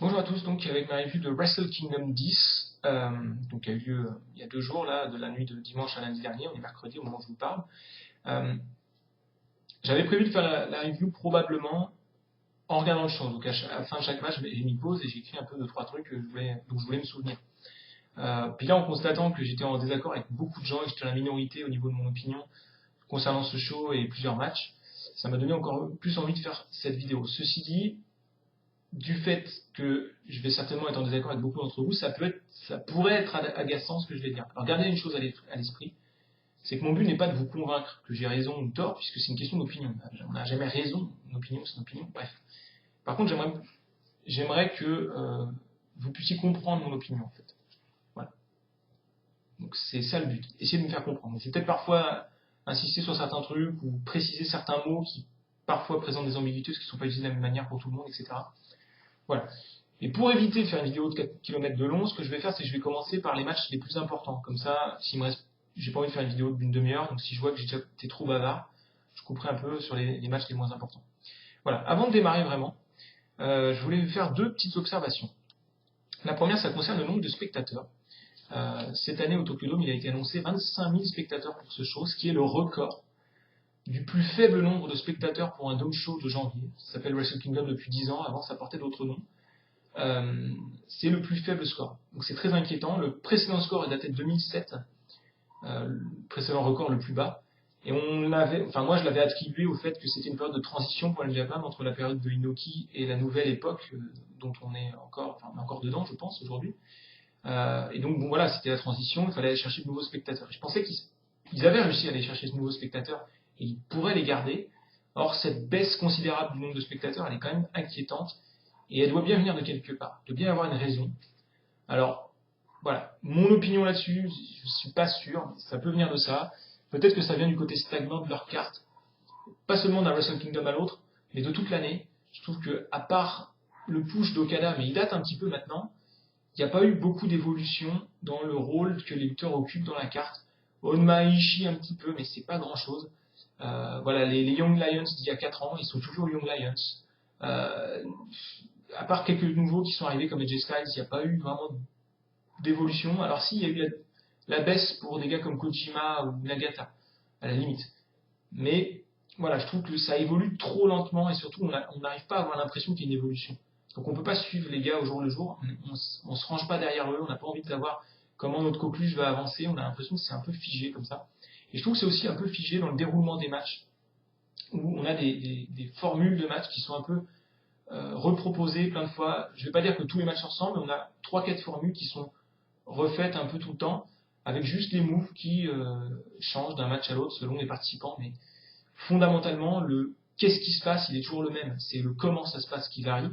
Bonjour à tous, donc avec ma review de Wrestle Kingdom 10, donc qui a eu lieu il y a 2 jours, là, de la nuit de dimanche à lundi dernier, on est mercredi au moment où je vous parle. J'avais prévu de faire la review probablement en regardant le show, donc à la fin de chaque match, j'ai mis pause et j'ai écrit un peu 2-3 trucs dont je voulais me souvenir. Puis là, en constatant que j'étais en désaccord avec beaucoup de gens et que j'étais la minorité au niveau de mon opinion concernant ce show et plusieurs matchs, ça m'a donné encore plus envie de faire cette vidéo. Ceci dit, du fait que je vais certainement être en désaccord avec beaucoup d'entre vous, ça pourrait être agaçant ce que je vais dire. Alors gardez une chose à l'esprit, c'est que mon but n'est pas de vous convaincre que j'ai raison ou tort, puisque c'est une question d'opinion. On n'a jamais raison, une opinion c'est une opinion, bref. Par contre, j'aimerais que vous puissiez comprendre mon opinion, en fait. Voilà. Donc c'est ça le but, essayez de me faire comprendre. C'est peut-être parfois insister sur certains trucs, ou préciser certains mots qui parfois présentent des ambiguïtés, parce qu'ils ne sont pas utilisés de la même manière pour tout le monde, etc. Voilà. Et pour éviter de faire une vidéo de 4 km de long, ce que je vais faire, c'est que je vais commencer par les matchs les plus importants. Comme ça, j'ai pas envie de faire une vidéo d'une demi-heure, donc si je vois que j'ai déjà été trop bavard, je couperai un peu sur les matchs les moins importants. Voilà. Avant de démarrer vraiment, je voulais faire 2 petites observations. La première, ça concerne le nombre de spectateurs. Cette année au Tokyo Dome, il a été annoncé 25 000 spectateurs pour ce show, ce qui est le record du plus faible nombre de spectateurs pour un Dome Show de janvier. Ça s'appelle Wrestle Kingdom depuis 10 ans, avant ça portait d'autres noms. C'est le plus faible score. Donc c'est très inquiétant. Le précédent score est daté de 2007, le précédent record le plus bas. Et moi je l'avais attribué au fait que c'était une période de transition pour le Japan entre la période de Inoki et la nouvelle époque dont on est encore dedans, je pense, aujourd'hui. Et donc bon voilà, c'était la transition, il fallait aller chercher de nouveaux spectateurs. Je pensais qu'ils avaient réussi à aller chercher de nouveaux spectateurs et ils pourraient les garder. Or cette baisse considérable du nombre de spectateurs, elle est quand même inquiétante. Et elle doit bien venir de quelque part, il doit bien avoir une raison. Alors, voilà, mon opinion là-dessus, je ne suis pas sûr, mais ça peut venir de ça. Peut-être que ça vient du côté stagnant de leur carte, pas seulement d'un Wrestle Kingdom à l'autre, mais de toute l'année. Je trouve que, à part le push d'Okada, mais il date un petit peu maintenant, il n'y a pas eu beaucoup d'évolution dans le rôle que les lutteurs occupent dans la carte. Onma Ishii un petit peu, mais c'est pas grand-chose. Voilà, les Young Lions d'il y a 4 ans, ils sont toujours Young Lions. À part quelques nouveaux qui sont arrivés comme AJ Styles, il n'y a pas eu vraiment d'évolution. Alors si, il y a eu la baisse pour des gars comme Kojima ou Nagata, à la limite. Mais voilà, je trouve que ça évolue trop lentement et surtout on n'arrive pas à avoir l'impression qu'il y a une évolution. Donc on ne peut pas suivre les gars au jour le jour, on ne se range pas derrière eux, on n'a pas envie de savoir comment notre coqueluche va avancer, on a l'impression que c'est un peu figé comme ça. Et je trouve que c'est aussi un peu figé dans le déroulement des matchs, où on a des formules de matchs qui sont un peu reproposé plein de fois. Je ne vais pas dire que tous les matchs se ressemblent, mais on a 3-4 formules qui sont refaites un peu tout le temps, avec juste les moves qui changent d'un match à l'autre selon les participants. Mais fondamentalement, le qu'est-ce qui se passe, il est toujours le même. C'est le comment ça se passe qui varie.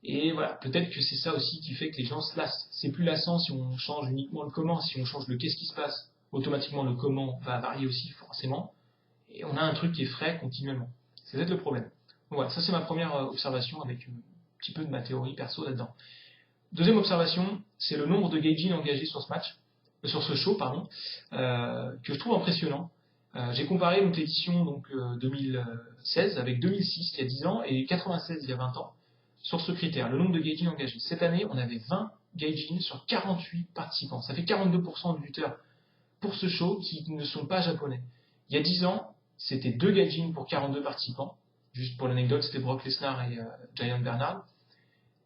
Et voilà, peut-être que c'est ça aussi qui fait que les gens se lassent. C'est plus lassant si on change uniquement le comment. Si on change le qu'est-ce qui se passe, automatiquement le comment va varier aussi forcément. Et on a un truc qui est frais continuellement. C'est peut-être le problème. Donc voilà, ça c'est ma première observation avec un petit peu de ma théorie perso là-dedans. Deuxième observation, c'est le nombre de gaijin engagés sur ce match, sur ce show, pardon, que je trouve impressionnant. J'ai comparé donc l'édition 2016 avec 2006 il y a 10 ans et 96 il y a 20 ans sur ce critère, le nombre de gaijin engagés. Cette année, on avait 20 gaijin sur 48 participants. Ça fait 42% de lutteurs pour ce show qui ne sont pas japonais. Il y a 10 ans, c'était 2 gaijin pour 42 participants. Juste pour l'anecdote, c'était Brock Lesnar et Giant Bernard.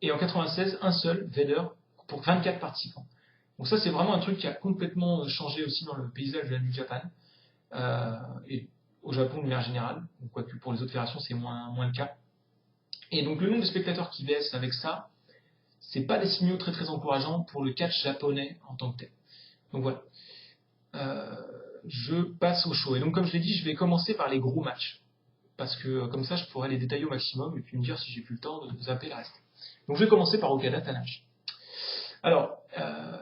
Et en 96, un seul, Vader, pour 24 participants. Donc ça, c'est vraiment un truc qui a complètement changé aussi dans le paysage de la New Japan. Et au Japon, de manière générale. Quoique pour les autres fédérations, c'est moins le cas. Et donc le nombre de spectateurs qui baisse avec ça, c'est pas des signaux très très encourageants pour le catch japonais en tant que tel. Donc voilà. Je passe au show. Et donc comme je l'ai dit, je vais commencer par les gros matchs. Parce que comme ça, je pourrais les détailler au maximum et puis me dire si j'ai plus le temps de zapper le reste. Donc je vais commencer par Okada Tanahashi. Alors,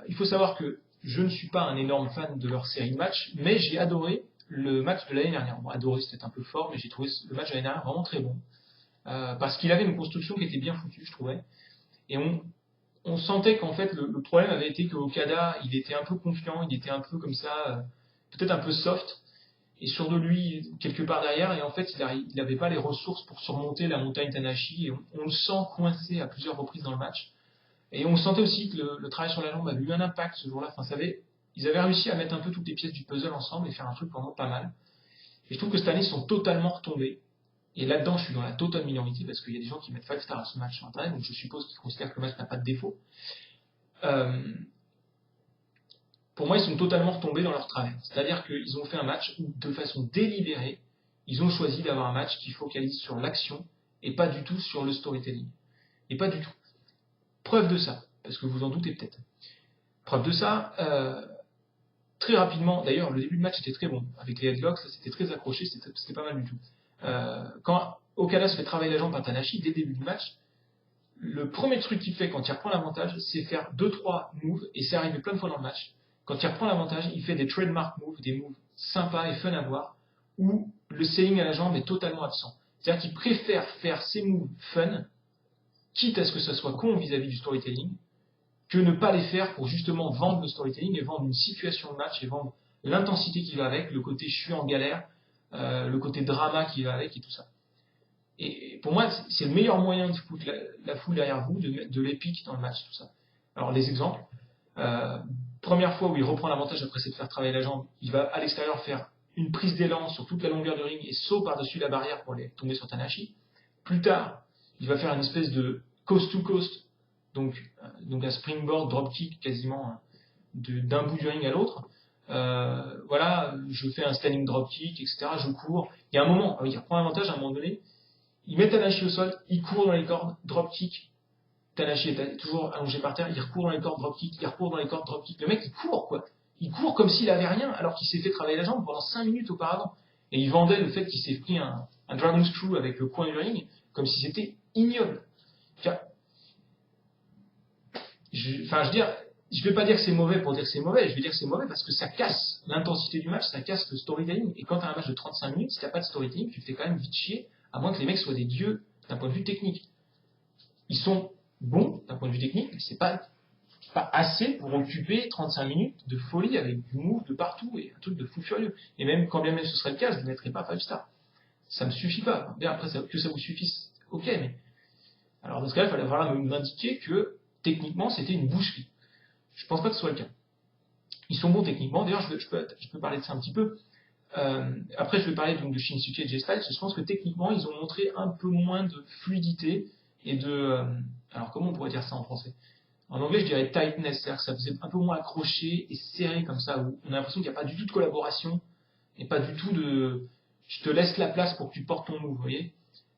il faut savoir que je ne suis pas un énorme fan de leur série de matchs, mais j'ai adoré le match de l'année dernière. Bon, adoré, c'était un peu fort, mais j'ai trouvé le match de l'année dernière vraiment très bon. Parce qu'il avait une construction qui était bien foutue, je trouvais. Et on sentait qu'en fait, le problème avait été que Okada, il était un peu confiant, il était un peu comme ça, peut-être un peu soft. est sûr de lui quelque part derrière, et en fait, il n'avait pas les ressources pour surmonter la montagne Tanahashi, et on le sent coincé à plusieurs reprises dans le match. Et on sentait aussi que le travail sur la jambe avait eu un impact ce jour-là. Enfin, ils avaient réussi à mettre un peu toutes les pièces du puzzle ensemble et faire un truc vraiment pas mal. Et je trouve que cette année, ils sont totalement retombés. Et là-dedans, je suis dans la totale minorité parce qu'il y a des gens qui mettent 5 stars à ce match sur Internet, donc je suppose qu'ils considèrent que le match n'a pas de défaut. Pour moi, ils sont totalement retombés dans leur travers. C'est-à-dire qu'ils ont fait un match où, de façon délibérée, ils ont choisi d'avoir un match qui focalise sur l'action et pas du tout sur le storytelling. Et pas du tout. Preuve de ça, parce que vous en doutez peut-être. Preuve de ça, très rapidement, d'ailleurs, le début de match était très bon. Avec les headlocks, ça c'était très accroché, c'était pas mal du tout. Quand Okada se fait travailler la jambe par Tanahashi, dès le début du match, le premier truc qu'il fait quand il reprend l'avantage, c'est faire 2-3 moves, et c'est arrivé plein de fois dans le match. Quand il reprend l'avantage, il fait des trademark moves, des moves sympas et fun à voir, où le selling à la jambe est totalement absent. C'est-à-dire qu'il préfère faire ces moves fun, quitte à ce que ça soit con vis-à-vis du storytelling, que ne pas les faire pour justement vendre le storytelling et vendre une situation de match et vendre l'intensité qui va avec, le côté je suis en galère, le côté drama qui va avec et tout ça. Et pour moi, c'est le meilleur moyen de foutre la foule derrière vous, de mettre de l'épique dans le match, tout ça. Alors les exemples, première fois où il reprend l'avantage après s'être faire travailler la jambe, il va à l'extérieur faire une prise d'élan sur toute la longueur du ring et saut par-dessus la barrière pour aller tomber sur Tanahashi. Plus tard, il va faire une espèce de coast to coast, donc un springboard dropkick quasiment d'un bout du ring à l'autre. Voilà, je fais un standing dropkick, etc. Je cours. Il y a un moment, il reprend l'avantage à un moment donné, il met Tanahashi au sol, il court dans les cordes, dropkick. Tanahashi est toujours allongé par terre, il recourt dans les cordes, dropkick, il recourt dans les cordes, dropkick. Le mec, il court, quoi. Il court comme s'il avait rien, alors qu'il s'est fait travailler la jambe pendant 5 minutes auparavant. Et il vendait le fait qu'il s'est pris un Dragon Screw avec le coin du ring, comme si c'était ignoble. Enfin, je veux dire, je vais pas dire que c'est mauvais pour dire que c'est mauvais, je vais dire que c'est mauvais parce que ça casse l'intensité du match, ça casse le storytelling. Et quand tu as un match de 35 minutes, si t'as pas de storytelling, tu te fais quand même vite chier, à moins que les mecs soient des dieux d'un point de vue technique. Ils sont bons d'un point de vue technique, mais c'est pas assez pour occuper 35 minutes de folie avec du move de partout et un truc de fou furieux. Et même quand bien même ce serait le cas, je ne mettrais pas 5 stars. Ça me suffit pas. Bien après, que ça vous suffise, ok, mais alors dans ce cas-là, il fallait vraiment m'indiquer que techniquement c'était une boucherie. Je pense pas que ce soit le cas. Ils sont bons techniquement, d'ailleurs je peux parler de ça un petit peu. Après je vais parler donc de Shinsuke et J-Styles, je pense que techniquement ils ont montré un peu moins de fluidité et de... alors comment on pourrait dire ça en français ? En anglais, je dirais tightness, c'est-à-dire que ça faisait un peu moins accroché et serré comme ça, où on a l'impression qu'il n'y a pas du tout de collaboration et pas du tout de je te laisse la place pour que tu portes ton move, vous voyez.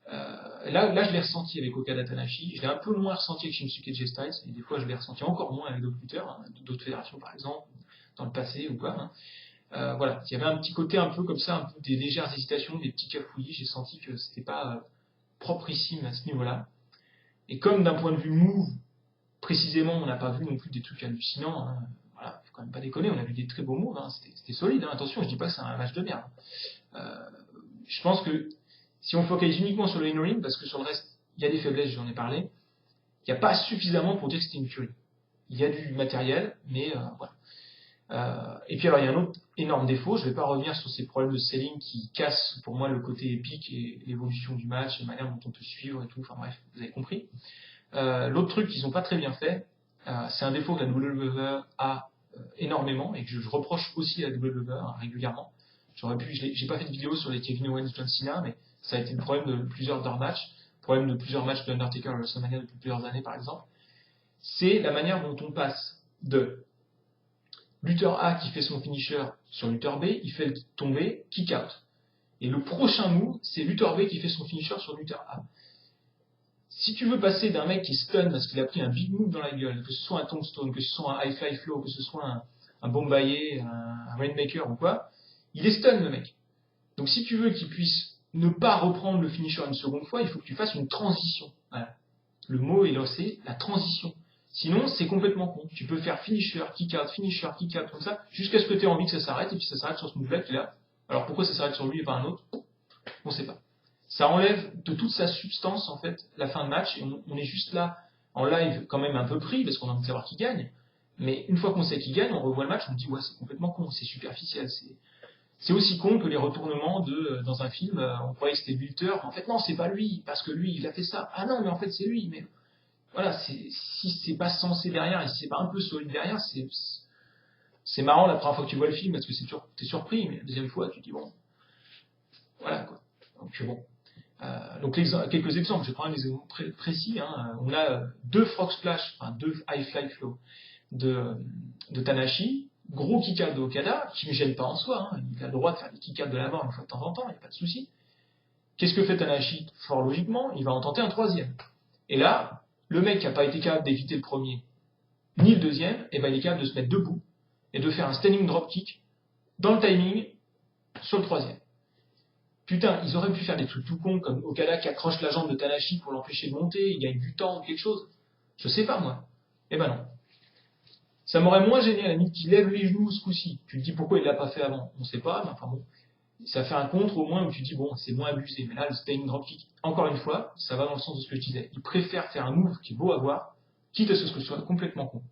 Là, je l'ai ressenti avec Okada Tanahashi, je l'ai un peu moins ressenti avec Shinsuke J-Styles, et des fois je l'ai ressenti encore moins avec d'autres lutteurs, d'autres fédérations par exemple, dans le passé ou quoi. Voilà, il y avait un petit côté un peu comme ça, un peu des légères hésitations, des petits cafouillis, j'ai senti que c'était pas proprissime à ce niveau-là. Et comme d'un point de vue move, précisément, on n'a pas vu non plus des trucs hallucinants. Hein. Voilà, faut quand même pas déconner, on a vu des très beaux moves, hein. C'était solide. Hein. Attention, je dis pas que c'est un match de merde. Je pense que si on focalise uniquement sur le in-ring, parce que sur le reste, il y a des faiblesses, j'en ai parlé, il n'y a pas suffisamment pour dire que c'était une furie. Il y a du matériel, mais voilà. Et puis alors, il y a un autre énorme défaut, je ne vais pas revenir sur ces problèmes de selling qui cassent pour moi le côté épique et l'évolution du match, et la manière dont on peut suivre et tout, enfin bref, vous avez compris. L'autre truc qu'ils n'ont pas très bien fait, c'est un défaut que la WWE a énormément et que je reproche aussi à la WWE régulièrement. J'ai pas fait de vidéo sur les Kevin Owens, John Cena, mais ça a été le problème de plusieurs de leurs matchs, le problème de plusieurs matchs de Undertaker à WrestleMania depuis plusieurs années par exemple. C'est la manière dont on passe de lutteur A qui fait son finisher sur lutteur B, il fait le tomber, kick out. Et le prochain move, c'est lutteur B qui fait son finisher sur lutteur A. Si tu veux passer d'un mec qui est stun parce qu'il a pris un big move dans la gueule, que ce soit un tombstone, que ce soit un high fly flow, que ce soit un bombaillé, un rainmaker ou quoi, il est stun le mec. Donc si tu veux qu'il puisse ne pas reprendre le finisher une seconde fois, il faut que tu fasses une transition. Voilà. Le mot est là, c'est la transition. Sinon, c'est complètement con. Tu peux faire finisher, kick out, comme ça, jusqu'à ce que tu aies envie que ça s'arrête, et puis ça s'arrête sur ce move-là qui est là. Alors pourquoi ça s'arrête sur lui et pas un autre ? On sait pas. Ça enlève de toute sa substance, en fait, la fin de match, et on est juste là, en live, quand même un peu pris, parce qu'on a envie de savoir qui gagne. Mais une fois qu'on sait qui gagne, on revoit le match, on dit, ouais, c'est complètement con, c'est superficiel, C'est aussi con que les retournements dans un film, on croyait que c'était le lutteur, en fait non, c'est pas lui, parce que lui, il a fait ça. Ah non, mais en fait c'est lui, mais voilà, si c'est pas censé derrière, et si c'est pas un peu solide derrière, c'est marrant la première fois que tu vois le film, parce que t'es surpris, mais la deuxième fois, tu dis bon, voilà quoi. Donc bon. Donc quelques exemples, je prends un exemple précis, hein. On a deux frog splash, enfin deux high fly flow de Tanahashi, gros kick-out de Okada, qui ne gêne pas en soi, hein. Il a le droit de faire des kick-out de l'avant une fois de temps en temps, il n'y a pas de souci. Qu'est-ce que fait Tanahashi? Fort logiquement, il va en tenter un troisième. Et là, le mec qui n'a pas été capable d'éviter le premier, ni le deuxième, et ben il est capable de se mettre debout et de faire un standing drop kick dans le timing sur le troisième. Putain, ils auraient pu faire des trucs tout cons comme Okada qui accroche la jambe de Tanahashi pour l'empêcher de monter, il gagne du temps ou quelque chose. Je sais pas moi. Eh ben non. Ça m'aurait moins gêné à la limite qu'il lève les genoux ce coup-ci. Tu te dis pourquoi il l'a pas fait avant. On sait pas, mais enfin bon. Ça fait un contre au moins où tu te dis bon, c'est moins abusé. Mais là, le standing dropkick, encore une fois, ça va dans le sens de ce que je disais. Il préfère faire un move qui est beau à voir, quitte à ce que ce soit complètement con.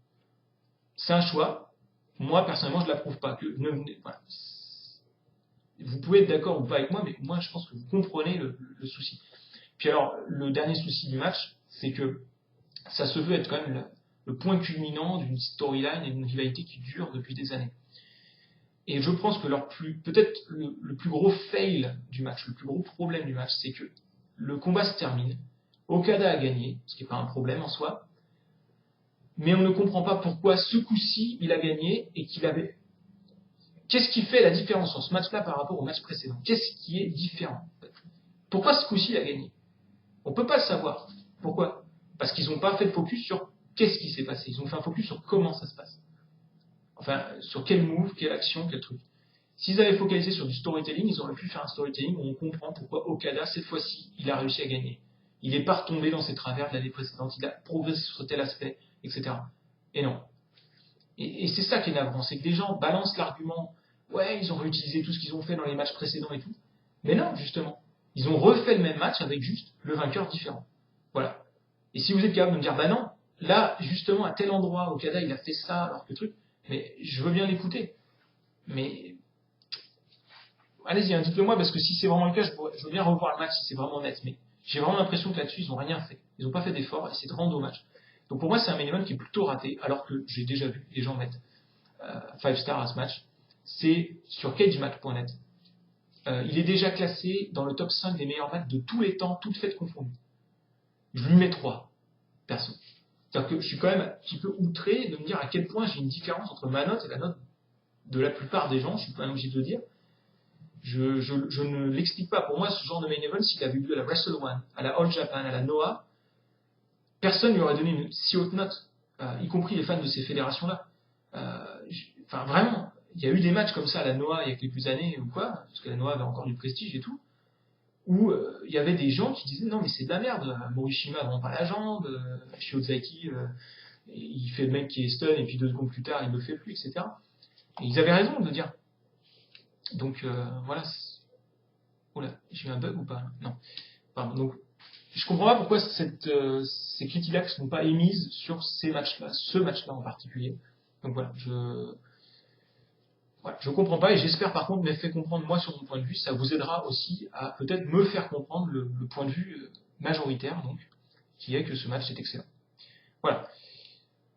C'est un choix. Moi, personnellement, je l'approuve pas. Voilà. Vous pouvez être d'accord ou pas avec moi, mais moi, je pense que vous comprenez le souci. Puis alors, le dernier souci du match, c'est que ça se veut être quand même le point culminant d'une storyline et d'une rivalité qui dure depuis des années. Et je pense que peut-être le plus gros fail du match, le plus gros problème du match, c'est que le combat se termine, Okada a gagné, ce qui n'est pas un problème en soi, mais on ne comprend pas pourquoi ce coup-ci il a gagné et qu'il avait... Qu'est-ce qui fait la différence sur ce match-là par rapport au match précédent? Qu'est-ce qui est différent? Pourquoi ce coup-ci il a gagné? On ne peut pas le savoir. Pourquoi? Parce qu'ils n'ont pas fait de focus sur qu'est-ce qui s'est passé. Ils ont fait un focus sur comment ça se passe. Enfin, sur quel move, quelle action, quel truc. S'ils avaient focalisé sur du storytelling, ils auraient pu faire un storytelling où on comprend pourquoi Okada, cette fois-ci, il a réussi à gagner. Il n'est pas retombé dans ses travers de l'année précédente, il a progressé sur tel aspect, etc. Et non. Et c'est ça qui est navrant, c'est que des gens balancent l'argument, ouais, ils ont réutilisé tout ce qu'ils ont fait dans les matchs précédents et tout. Mais non, justement. Ils ont refait le même match avec juste le vainqueur différent. Voilà. Et si vous êtes capable de me dire, bah non, là, justement, à tel endroit, Okada, il a fait ça, alors que le truc, mais je veux bien l'écouter. Mais allez-y, hein, dites-le moi, parce que si c'est vraiment le cas, je veux bien revoir le match si c'est vraiment net. Mais j'ai vraiment l'impression que là-dessus, ils n'ont rien fait. Ils n'ont pas fait d'effort et c'est vraiment dommage. Donc pour moi, c'est un main event qui est plutôt raté, alors que j'ai déjà vu les gens mettre 5 stars à ce match. C'est sur cagematch.net. Il est déjà classé dans le top 5 des meilleurs matchs de tous les temps, toutes faites confondues. Je lui mets 3, perso. C'est-à-dire que je suis quand même un petit peu outré de me dire à quel point j'ai une différence entre ma note et la note de la plupart des gens, je suis quand même obligé de le dire. Je ne l'explique pas. Pour moi, ce genre de main event, s'il avait eu lieu à la Wrestle One, à la All Japan, à la Noah, personne ne lui aurait donné une si haute note, y compris les fans de ces fédérations-là. Enfin, vraiment, il y a eu des matchs comme ça à la Noah il y a quelques années ou quoi, parce que la Noah avait encore du prestige et tout, où il y avait des gens qui disaient non mais c'est de la merde, Morishima ne rend pas la jambe, Shiozaki il fait le mec qui est stun et puis 2 secondes plus tard il ne le fait plus, etc. Et ils avaient raison de le dire. Donc voilà. Oula, j'ai eu un bug ou pas? Non. Pardon. Donc je comprends pas pourquoi ces critiques-là ne sont pas émises sur ces matchs-là, ce match-là en particulier. Donc voilà, je comprends pas et j'espère par contre m'être fait comprendre moi sur mon point de vue, ça vous aidera aussi à peut-être me faire comprendre le point de vue majoritaire, donc, qui est que ce match est excellent. Voilà.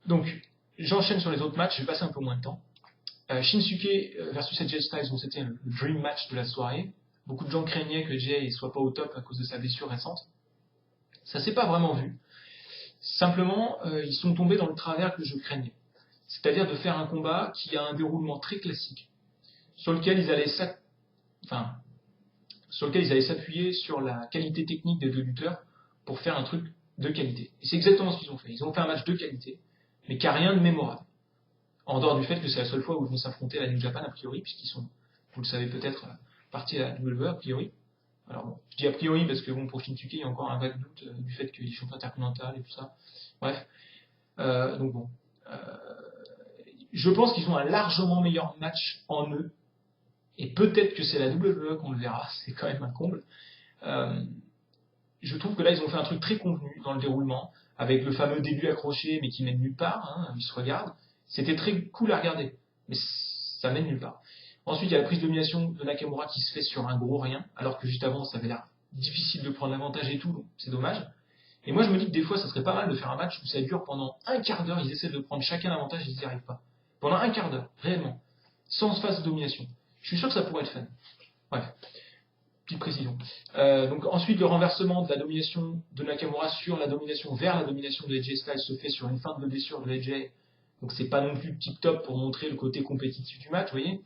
Donc, j'enchaîne sur les autres matchs, je vais passer un peu moins de temps. Shinsuke versus AJ Styles, bon, c'était le dream match de la soirée. Beaucoup de gens craignaient que Jay ne soit pas au top à cause de sa blessure récente. Ça s'est pas vraiment vu. Simplement, ils sont tombés dans le travers que je craignais. C'est-à-dire de faire un combat qui a un déroulement très classique, sur lequel ils allaient s'appuyer sur la qualité technique des deux lutteurs pour faire un truc de qualité. Et c'est exactement ce qu'ils ont fait. Ils ont fait un match de qualité, mais qui n'a rien de mémorable. En dehors du fait que c'est la seule fois où ils vont s'affronter à la New Japan, a priori, puisqu'ils sont, vous le savez peut-être, partis à la WWE, a priori. Alors bon, je dis a priori parce que bon, pour Shinsuke, il y a encore un vague doute du fait qu'il est champion intercontinental et tout ça. Bref. Donc bon. Je pense qu'ils ont un largement meilleur match en eux. Et peut-être que c'est la WWE qu'on le verra. C'est quand même un comble. Je trouve que là, ils ont fait un truc très convenu dans le déroulement, avec le fameux début accroché, mais qui mène nulle part. Hein, ils se regardent. C'était très cool à regarder. Mais ça mène nulle part. Ensuite, il y a la prise de domination de Nakamura qui se fait sur un gros rien, alors que juste avant, ça avait l'air difficile de prendre l'avantage et tout, donc c'est dommage. Et moi, je me dis que des fois, ça serait pas mal de faire un match où ça dure pendant un quart d'heure, ils essaient de prendre chacun l'avantage et ils n'y arrivent pas. Pendant un quart d'heure, réellement. Sans phase de domination. Je suis sûr que ça pourrait être fun. Bref. Petite précision. Donc ensuite, le renversement de la domination de Nakamura sur la domination vers la domination de AJ Styles se fait sur une feinte de blessure de AJ. Donc c'est pas non plus tip top pour montrer le côté compétitif du match, vous voyez.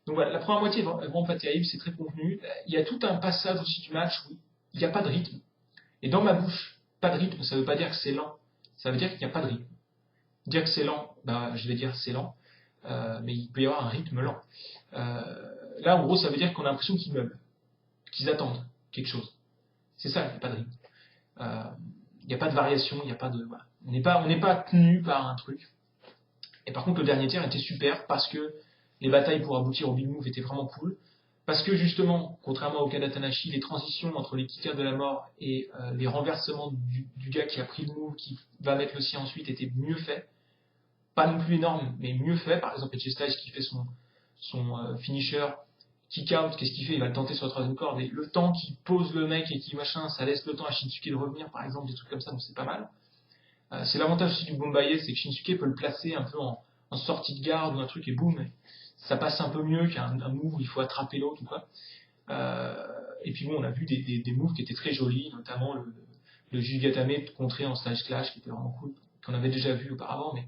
Donc voilà, la première moitié est vraiment pas terrible, c'est très contenu. Il y a tout un passage aussi du match où il n'y a pas de rythme. Et dans ma bouche, pas de rythme, ça veut pas dire que c'est lent. Ça veut dire qu'il n'y a pas de rythme. Dire que c'est lent, bah, je vais dire c'est lent. Mais il peut y avoir un rythme lent. Là, en gros, ça veut dire qu'on a l'impression qu'ils meublent, qu'ils attendent quelque chose. C'est ça, il n'y a pas de rythme. Il n'y a pas de variation, il n'y a pas de... Voilà. On n'est pas tenu par un truc. Et par contre, le dernier tiers était super parce que les batailles pour aboutir au big move étaient vraiment cool. Parce que justement, contrairement au Okada Tanahashi, les transitions entre les kickers de la mort et les renversements du gars qui a pris le move, qui va mettre le sien ensuite, étaient mieux faits. Pas non plus énorme, mais mieux fait. Par exemple, AJ Styles qui fait son finisher, kick out, qu'est-ce qu'il fait? Il va le tenter sur la troisième corde, et le temps qu'il pose le mec et qu'il machin, ça laisse le temps à Shinsuke de revenir, par exemple, des trucs comme ça, donc c'est pas mal. C'est l'avantage aussi du Bombaye, c'est que Shinsuke peut le placer un peu en sortie de garde ou un truc, et boum, ça passe un peu mieux qu'un move où il faut attraper l'autre ou quoi. Et puis bon, on a vu des moves qui étaient très jolis, notamment le Jugatame contré en stage clash, qui était vraiment cool, qu'on avait déjà vu auparavant, mais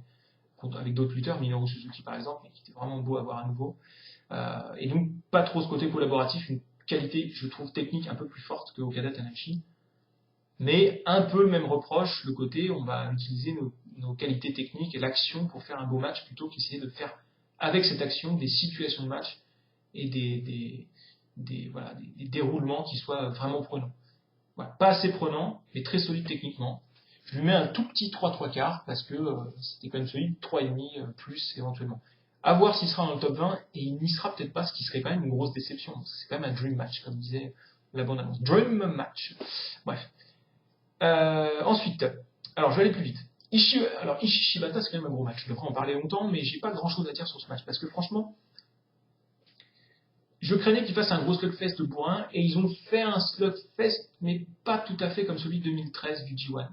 avec d'autres lutteurs, Minoru Suzuki par exemple, qui était vraiment beau à voir à nouveau. Et donc, pas trop ce côté collaboratif, une qualité, je trouve, technique un peu plus forte que Okada Tanahashi. Mais un peu le même reproche, le côté, on va utiliser nos qualités techniques et l'action pour faire un beau match plutôt qu'essayer de faire, avec cette action, des situations de match et des déroulements qui soient vraiment prenants. Voilà. Pas assez prenants, mais très solide techniquement. Je lui mets un tout petit 3/3 parce que c'était quand même solide, 3,5 plus éventuellement. À voir s'il sera dans le top 20 et il n'y sera peut-être pas, ce qui serait quand même une grosse déception. C'est quand même un dream match, comme disait la bande-annonce. Dream match. Bref. Ensuite, alors je vais aller plus vite. Ishii Shibata, c'est quand même un gros match. Je devrais en parler longtemps, mais j'ai pas grand chose à dire sur ce match parce que franchement, je craignais qu'ils fassent un gros slugfest de bourrin et ils ont fait un slugfest, mais pas tout à fait comme celui de 2013 du G1.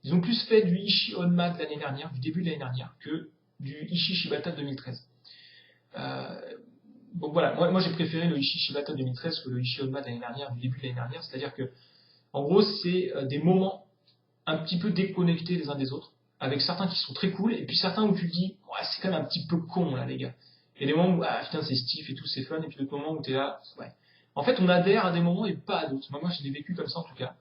Ils ont plus fait du Ishii Honma de l'année dernière, du début de l'année dernière, que du Ishii Shibata de 2013. Bon voilà, moi j'ai préféré le Ishii Shibata de 2013 que le Ishii Honma de l'année dernière, du début de l'année dernière, c'est-à-dire que, en gros, c'est des moments un petit peu déconnectés les uns des autres, avec certains qui sont très cool, et puis certains où tu te dis, ouais, c'est quand même un petit peu con là, les gars. Il y a des moments où, ah putain, c'est stiff et tout, c'est fun, et puis d'autres moments où t'es là, ouais. En fait, on adhère à des moments et pas à d'autres. Moi, je l'ai vécu comme ça en tout cas.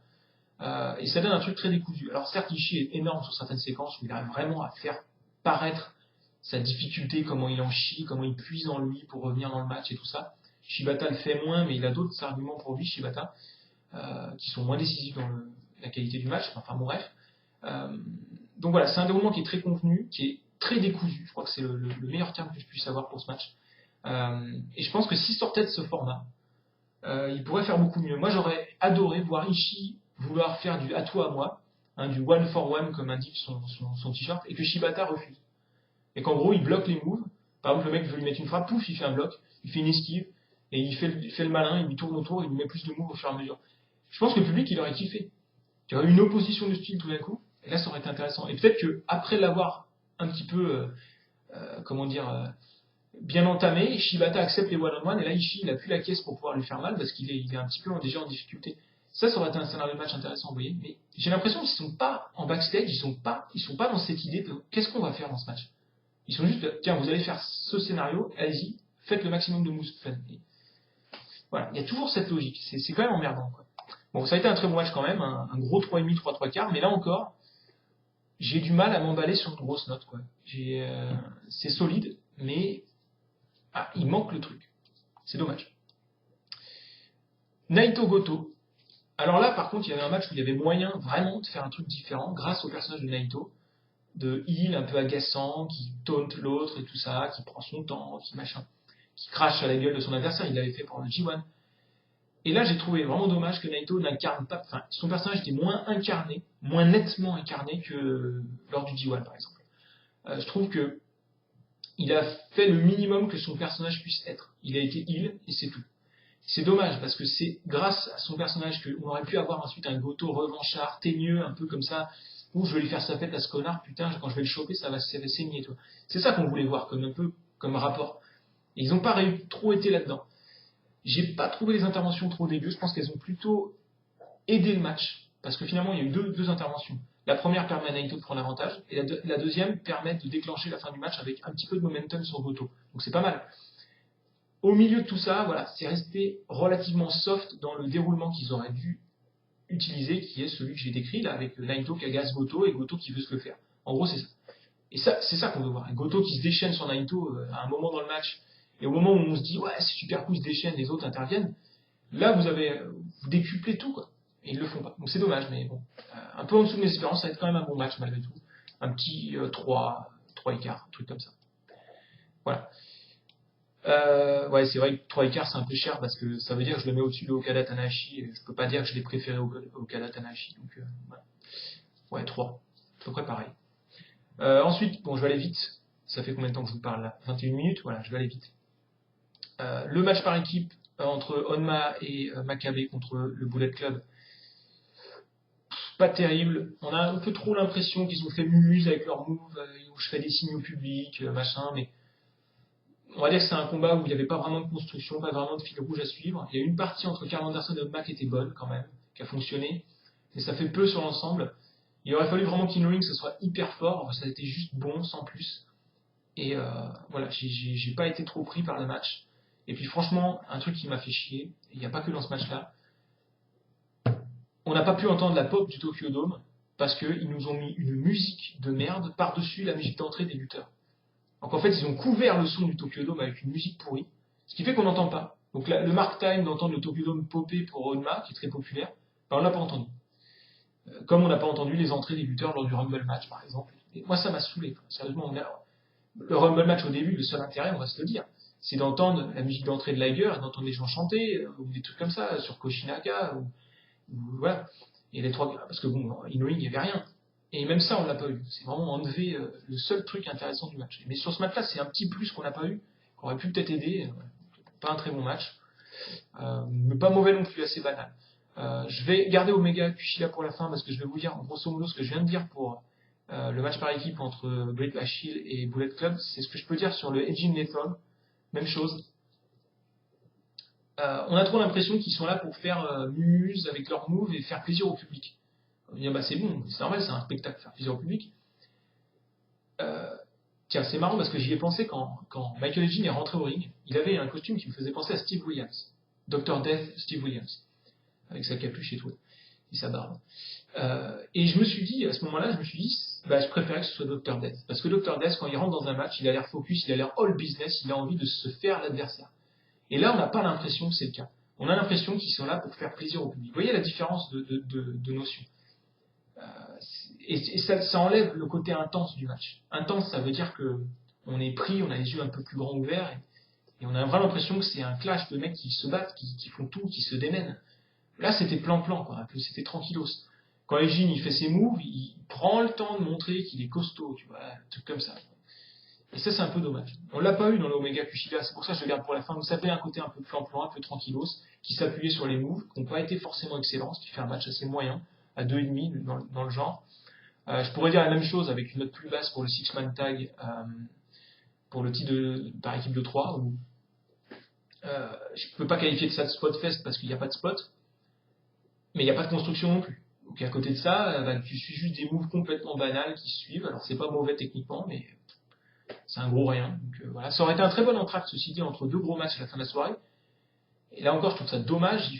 Et ça donne un truc très décousu. Alors certes, Ishii est énorme sur certaines séquences où il arrive vraiment à faire paraître sa difficulté, comment il en chie, comment il puise en lui pour revenir dans le match et tout ça. Shibata le fait moins, mais il a d'autres arguments pour lui, Shibata, qui sont moins décisifs dans la qualité du match. Enfin bon, bref. Donc voilà, c'est un déroulement qui est très contenu, qui est très décousu. Je crois que c'est le meilleur terme que je puisse avoir pour ce match. Et je pense que s'il sortait de ce format, il pourrait faire beaucoup mieux. Moi, j'aurais adoré voir Ishii vouloir faire du à toi à moi, hein, du one for one comme indique son t-shirt, et que Shibata refuse. Et qu'en gros, il bloque les moves. Par exemple, le mec veut lui mettre une frappe, pouf, il fait un bloc, il fait une esquive, et il fait le malin, il lui tourne autour, il lui met plus de moves au fur et à mesure. Je pense que le public, il aurait kiffé. Il y aurait eu une opposition de style tout d'un coup, et là, ça aurait été intéressant. Et peut-être que après l'avoir un petit peu, bien entamé, Shibata accepte les one-on-one, et là, Ishii, il a plus la caisse pour pouvoir lui faire mal, parce qu'il est un petit peu déjà en difficulté. Ça aurait été un scénario de match intéressant, vous voyez. Mais j'ai l'impression qu'ils sont pas en backstage, ils sont pas dans cette idée de qu'est-ce qu'on va faire dans ce match. Ils sont juste, tiens, vous allez faire ce scénario, allez-y, faites le maximum de moves fun. Et voilà, il y a toujours cette logique. C'est quand même emmerdant, quoi. Bon, ça a été un très bon match quand même, un gros 3,5, 3/3, mais là encore, j'ai du mal à m'emballer sur une grosse note, quoi. C'est solide, mais il manque le truc. C'est dommage. Naito Goto. Alors là, par contre, il y avait un match où il y avait moyen vraiment de faire un truc différent grâce au personnage de Naito, de heel un peu agaçant, qui taunte l'autre et tout ça, qui prend son temps, qui crache à la gueule de son adversaire. Il l'avait fait pour le G1. Et là, j'ai trouvé vraiment dommage que Naito n'incarne pas. Enfin, son personnage était moins incarné, moins nettement incarné que lors du G1, par exemple. Je trouve que il a fait le minimum que son personnage puisse être. Il a été heal et c'est tout. C'est dommage parce que c'est grâce à son personnage qu'on aurait pu avoir ensuite un Goto revanchard, teigneux, un peu comme ça, où je vais lui faire sa fête à ce connard, putain, quand je vais le choper, ça va saigner, toi. C'est ça qu'on voulait voir comme un peu comme rapport. Et ils n'ont pas trop été là-dedans. J'ai pas trouvé les interventions trop dégueu, je pense qu'elles ont plutôt aidé le match, parce que finalement il y a eu deux interventions. La première permet à Naito de prendre l'avantage, et la deuxième permet de déclencher la fin du match avec un petit peu de momentum sur Goto. Donc c'est pas mal. Au milieu de tout ça, voilà, c'est resté relativement soft dans le déroulement qu'ils auraient dû utiliser, qui est celui que j'ai décrit là, avec Naito qui agace Goto et Goto qui veut se le faire. En gros, c'est ça. Et ça, c'est ça qu'on veut voir. Et Goto qui se déchaîne sur Naito à un moment dans le match, et au moment où on se dit ouais c'est super cool, il se déchaîne, les autres interviennent. Là, vous décuplez tout quoi. Et ils le font pas. Donc c'est dommage, mais bon, un peu en dessous de mes espérances, ça va être quand même un bon match malgré tout. Un petit 3 écarts, un truc comme ça. Voilà. Ouais, c'est vrai que 3 écarts c'est un peu cher parce que ça veut dire que je le mets au-dessus de Okada Tanahashi et je peux pas dire que je l'ai préféré au Okada Tanahashi. Donc voilà. Ouais, 3. À peu près pareil. Ensuite, bon, je vais aller vite. Ça fait combien de temps que je vous parle là? 21 minutes, voilà, je vais aller vite. Le match par équipe entre Honma et Makabe contre le Bullet Club. Pas terrible. On a un peu trop l'impression qu'ils ont fait mumuse avec leur move, où je fais des signaux publics, machin, mais on va dire que c'est un combat où il n'y avait pas vraiment de construction, pas vraiment de fil rouge à suivre. Il y a une partie entre Karl Anderson et Honma qui était bonne quand même, qui a fonctionné, mais ça fait peu sur l'ensemble. Il aurait fallu vraiment qu'In Ring ce soit hyper fort, ça a été juste bon, sans plus. Et voilà, j'ai pas été trop pris par le match. Et puis franchement, un truc qui m'a fait chier, il n'y a pas que dans ce match-là, on n'a pas pu entendre la pop du Tokyo Dome parce qu'ils nous ont mis une musique de merde par-dessus la musique d'entrée des lutteurs. Donc en fait, ils ont couvert le son du Tokyo Dome avec une musique pourrie, ce qui fait qu'on n'entend pas. Donc le mark time d'entendre le Tokyo Dome popper pour Honma, qui est très populaire, ben on l'a pas entendu. Comme on n'a pas entendu les entrées des lutteurs lors du Rumble match, par exemple. Et moi, ça m'a saoulé. Sérieusement, le Rumble match au début, le seul intérêt, on va se le dire, c'est d'entendre la musique d'entrée de Liger, d'entendre les gens chanter, ou des trucs comme ça, sur Koshinaka, ou voilà. Et les trois, parce que bon, In Ring, il n'y avait rien. Et même ça, on l'a pas eu. C'est vraiment enlevé le seul truc intéressant du match. Mais sur ce match-là, c'est un petit plus qu'on n'a pas eu, qu'on aurait pu peut-être aider. Pas un très bon match, mais pas mauvais non plus, assez banal. Je vais garder Omega Kushida pour la fin parce que je vais vous dire grosso modo ce que je viens de dire pour le match par équipe entre Great Lash Hill et Bullet Club. C'est ce que je peux dire sur le Edging Lethal. Même chose. On a trop l'impression qu'ils sont là pour faire muse avec leurs moves et faire plaisir au public. On va dire, bah c'est bon, c'est normal, c'est un spectacle, faire plaisir au public. Tiens, c'est marrant parce que j'y ai pensé quand Michael Elgin est rentré au ring. Il avait un costume qui me faisait penser à Steve Williams. Dr. Death, Steve Williams. Avec sa capuche et tout. Et sa barbe. Et je me suis dit, à ce moment-là, je préférais que ce soit Dr. Death. Parce que Dr. Death, quand il rentre dans un match, il a l'air focus, il a l'air all business, il a envie de se faire l'adversaire. Et là, on n'a pas l'impression que c'est le cas. On a l'impression qu'ils sont là pour faire plaisir au public. Vous voyez la différence de notion. Et ça enlève le côté intense du match. Intense, ça veut dire que on est pris, on a les yeux un peu plus grands ouverts, et on a vraiment l'impression que c'est un clash de mecs qui se battent, qui font tout, qui se démènent. Là, c'était plan-plan, quoi, un peu, c'était tranquillos. Quand Elgin, il fait ses moves, il prend le temps de montrer qu'il est costaud, tu vois, un truc comme ça. Et ça, c'est un peu dommage. On l'a pas eu dans l'Omega Kushida, c'est pour ça que je le garde pour la fin. Ça fait un côté un peu plan-plan, un peu tranquillos, qui s'appuyait sur les moves, qui n'ont pas été forcément excellents, ce qui fait un match assez moyen, à 2,5 dans le genre. Je pourrais dire la même chose avec une note plus basse pour le Six-Man Tag, pour le titre par équipe de 3, où je peux pas qualifier de ça de spot fest parce qu'il n'y a pas de spot, mais il n'y a pas de construction non plus. Donc à côté de ça, tu suis juste des moves complètement banals qui se suivent. Alors c'est pas mauvais techniquement, mais c'est un gros rien. Donc voilà, ça aurait été un très bon entracte, ceci dit, entre deux gros matchs à la fin de la soirée. Et là encore, je trouve ça dommage,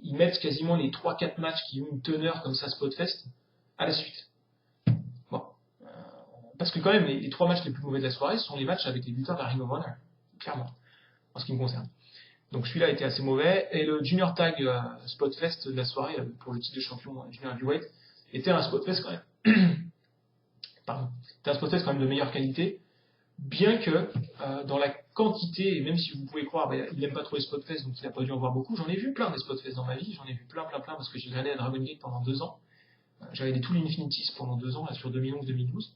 ils mettent quasiment les 3-4 matchs qui ont une teneur comme ça Spotfest à la suite. Bon. Parce que quand même, les 3 matchs les plus mauvais de la soirée sont les matchs avec les lutteurs de la Ring of Honor, clairement, en ce qui me concerne. Donc celui-là était assez mauvais, et le Junior Tag Spotfest de la soirée, pour le titre de champion Junior Heavyweight, était un Spotfest quand même. Pardon. C'était un Spotfest quand même de meilleure qualité, bien que dans la quantité, et même si vous pouvez croire, il n'aime pas trop les Spotfest, donc il n'a pas dû en voir beaucoup. J'en ai vu plein des Spotfest dans ma vie, j'en ai vu plein, parce que j'ai regardé à Dragon Gate pendant 2 ans. J'avais des Tool Infinities pendant 2 ans, là, sur 2011-2012.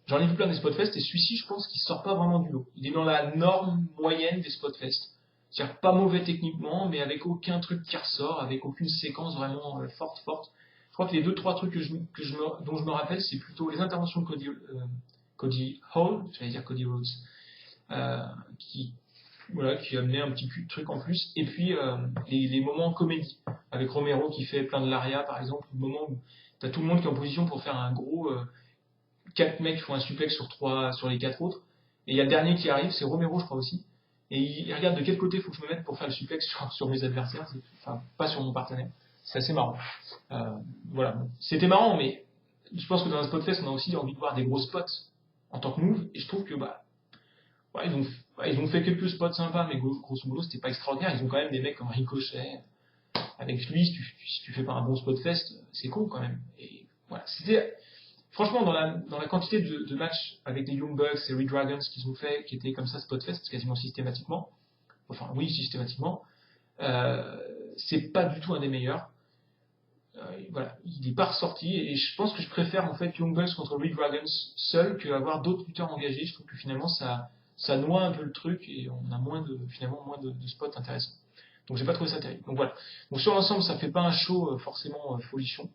J'en ai vu plein des Spotfest et celui-ci, je pense qu'il sort pas vraiment du lot. Il est dans la norme moyenne des Spotfest. C'est-à-dire pas mauvais techniquement, mais avec aucun truc qui ressort, avec aucune séquence vraiment forte. Je crois que les 2-3 trucs dont je me rappelle, c'est plutôt les interventions de Cody Hall, j'allais dire Cody Rhodes, qui amenait un petit truc en plus, et puis les moments comédie, avec Romero qui fait plein de l'aria par exemple, le moment où t'as tout le monde qui est en position pour faire un gros 4 mecs qui font un suplex sur les 4 autres, et il y a le dernier qui arrive, c'est Romero je crois aussi, et il regarde de quel côté il faut que je me mette pour faire le suplex sur mes adversaires, enfin pas sur mon partenaire. C'est assez marrant. Voilà, c'était marrant, mais je pense que dans un Spotfest, on a aussi envie de voir des gros spots en tant que move, et je trouve que ils ont fait quelques spots sympas, mais grosso modo, c'était pas extraordinaire. Ils ont quand même des mecs comme Ricochet. Avec lui, si tu fais pas un bon Spotfest, c'est con quand même. Et voilà, c'était franchement dans la quantité de matchs avec les Young Bucks et Red Dragons qu'ils ont fait, qui étaient comme ça Spotfest quasiment systématiquement. Enfin oui, systématiquement. C'est pas du tout un des meilleurs. Voilà, il est pas ressorti et je pense que je préfère en fait Young Bucks contre Red Dragons seul qu'avoir d'autres lutteurs engagés. Je trouve que finalement ça noie un peu le truc et on a moins de spots intéressants. Donc j'ai pas trouvé ça terrible. Donc voilà. Donc sur l'ensemble, ça fait pas un show forcément folichon.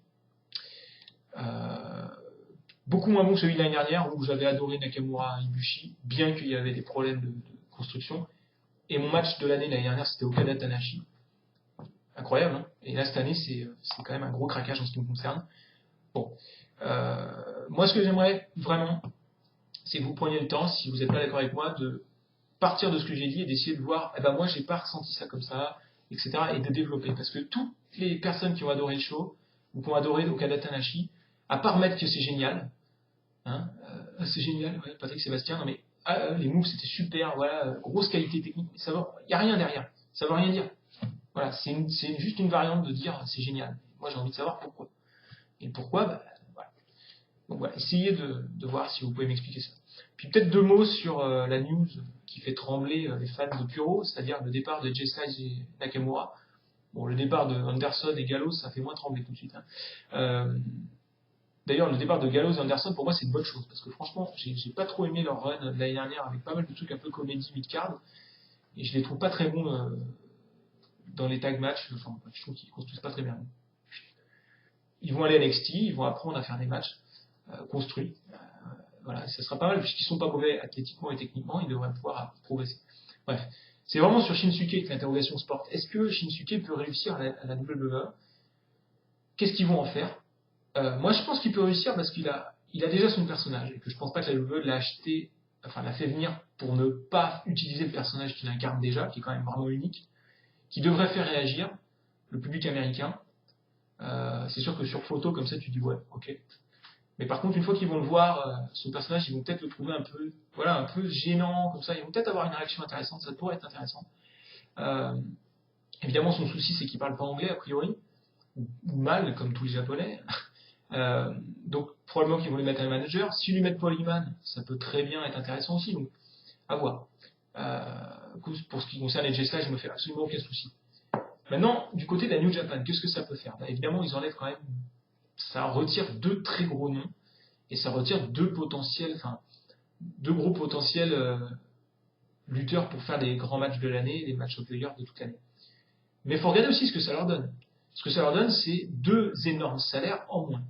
Beaucoup moins bon que celui de l'année dernière où j'avais adoré Nakamura Ibushi, bien qu'il y avait des problèmes de construction. Et mon match de l'année dernière, c'était Okada Tanahashi. Incroyable, hein. Et là cette année, c'est quand même un gros craquage en ce qui me concerne. Bon. Moi, ce que j'aimerais vraiment, c'est que vous preniez le temps, si vous n'êtes pas d'accord avec moi, de partir de ce que j'ai dit et d'essayer de voir, moi j'ai pas ressenti ça comme ça, etc. et de développer. Parce que toutes les personnes qui ont adoré le show, ou qui ont adoré Okada Tanahashi, à part mettre que c'est génial, hein, c'est génial, ouais, Patrick Sébastien, non mais les moves c'était super, voilà, grosse qualité technique, mais il n'y a rien derrière, ça veut rien dire. Voilà, c'est juste une variante de dire c'est génial. Moi j'ai envie de savoir pourquoi. Et pourquoi, voilà. Donc voilà, essayez de voir si vous pouvez m'expliquer ça. Puis peut-être 2 mots sur la news qui fait trembler les fans de Puro, c'est-à-dire le départ de Jay Styles et Nakamura. Bon, le départ de Anderson et Gallows, ça fait moins trembler tout de suite. Hein. D'ailleurs, le départ de Gallows et Anderson, pour moi, c'est une bonne chose, parce que franchement, j'ai pas trop aimé leur run de l'année dernière, avec pas mal de trucs un peu comédie mid-card, et je les trouve pas très bons dans les tag matchs, enfin, je trouve qu'ils construisent pas très bien. Ils vont aller à NXT, ils vont apprendre à faire des matchs construits. Voilà, ça sera pas mal, puisqu'ils sont pas mauvais athlétiquement et techniquement, ils devraient pouvoir progresser. Bref, c'est vraiment sur Shinsuke que l'interrogation se porte. Est-ce que Shinsuke peut réussir à la WWE? Qu'est-ce qu'ils vont en faire? Moi, je pense qu'il peut réussir parce qu'il a déjà son personnage, et que je pense pas que la WWE l'a acheté, enfin l'a fait venir pour ne pas utiliser le personnage qu'il incarne déjà, qui est quand même vraiment unique, qui devrait faire réagir le public américain. C'est sûr que sur photo, comme ça, tu dis ouais, ok. Mais par contre, une fois qu'ils vont le voir, son personnage, ils vont peut-être le trouver un peu gênant, comme ça. Ils vont peut-être avoir une réaction intéressante. Ça pourrait être intéressant. Évidemment, son souci, c'est qu'il parle pas anglais a priori, ou mal, comme tous les Japonais. Donc probablement qu'ils vont lui mettre un manager. S'ils lui mettent Paul Heyman, ça peut très bien être intéressant aussi. Donc à voir. Pour ce qui concerne les J-Sky, je me fais absolument aucun souci. Maintenant, du côté de la New Japan, qu'est-ce que ça peut faire? Évidemment, ils enlèvent quand même. Ça retire 2 très gros noms et ça retire 2 gros potentiels lutteurs pour faire des grands matchs de l'année, des matchs of the year de toute l'année. Mais il faut regarder aussi ce que ça leur donne. Ce que ça leur donne, c'est 2 énormes salaires en moins.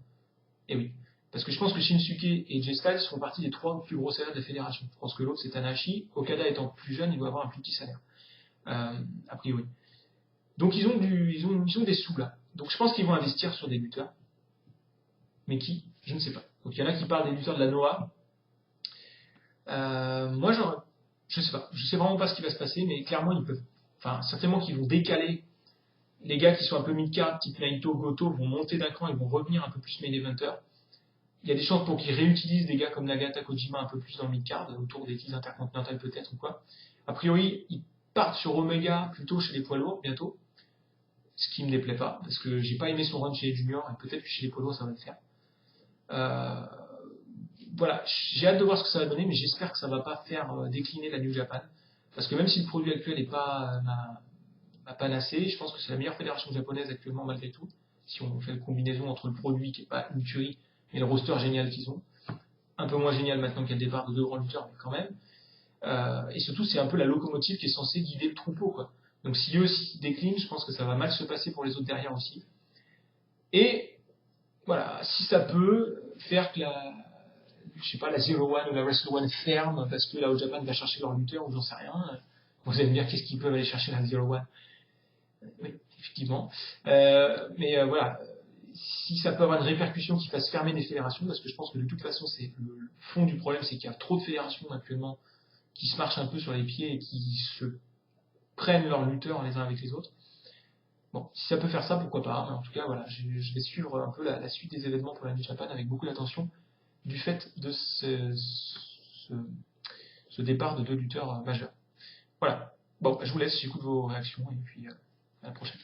Et oui, parce que je pense que Shinsuke et Jay Styles font partie des 3 plus gros salaires de la fédération. Je pense que l'autre c'est Tanahashi. Okada étant plus jeune, il doit avoir un plus petit salaire, a priori. Donc ils ont des sous là. Donc je pense qu'ils vont investir sur des lutteurs. Mais qui? Je ne sais pas. Donc il y en a qui parlent des lutteurs de la Noah. Moi, je sais pas. Je sais vraiment pas ce qui va se passer, mais clairement ils peuvent. Enfin, certainement qu'ils vont décaler. Les gars qui sont un peu mid-card, type Naito, Goto, vont monter d'un cran et vont revenir un peu plus main eventer. Il y a des chances pour qu'ils réutilisent des gars comme Nagata, Kojima un peu plus dans le mid-card, autour des titres intercontinentales peut-être ou quoi. A priori, ils partent sur Omega plutôt chez les poids lourds bientôt. Ce qui me déplaît pas, parce que j'ai pas aimé son run chez les juniors, et peut-être que chez les poids lourds ça va le faire. Voilà, j'ai hâte de voir ce que ça va donner, mais j'espère que ça va pas faire décliner la New Japan. Parce que même si le produit actuel n'est pas ma panacée, je pense que c'est la meilleure fédération japonaise actuellement malgré tout. Si on fait une combinaison entre le produit qui est pas une tuerie et le roster génial qu'ils ont. un peu moins génial maintenant qu'il y a le départ de deux grands lutteurs, mais quand même. Et surtout, c'est un peu la locomotive qui est censée guider le troupeau, quoi. Donc si eux aussi déclinent, je pense que ça va mal se passer pour les autres derrière aussi. Et voilà, si ça peut faire que je sais pas, la Zero One ou la Wrestle One ferme parce que la All Japan va chercher leur lutteur ou j'en sais rien. Vous allez me dire qu'est-ce qu'ils peuvent aller chercher la Zero One. Oui, effectivement. Voilà, si ça peut avoir une répercussion qui fasse fermer des fédérations, parce que je pense que de toute façon, c'est le fond du problème, c'est qu'il y a trop de fédérations actuellement qui se marchent un peu sur les pieds et qui se prennent leurs lutteurs les uns avec les autres. Bon, si ça peut faire ça, pourquoi pas. Mais en tout cas, voilà, je vais suivre un peu la suite des événements pour la New Japan avec beaucoup d'attention du fait de ce départ de deux lutteurs majeurs. Voilà. Bon, je vous laisse, j'écoute vos réactions et puis à la prochaine.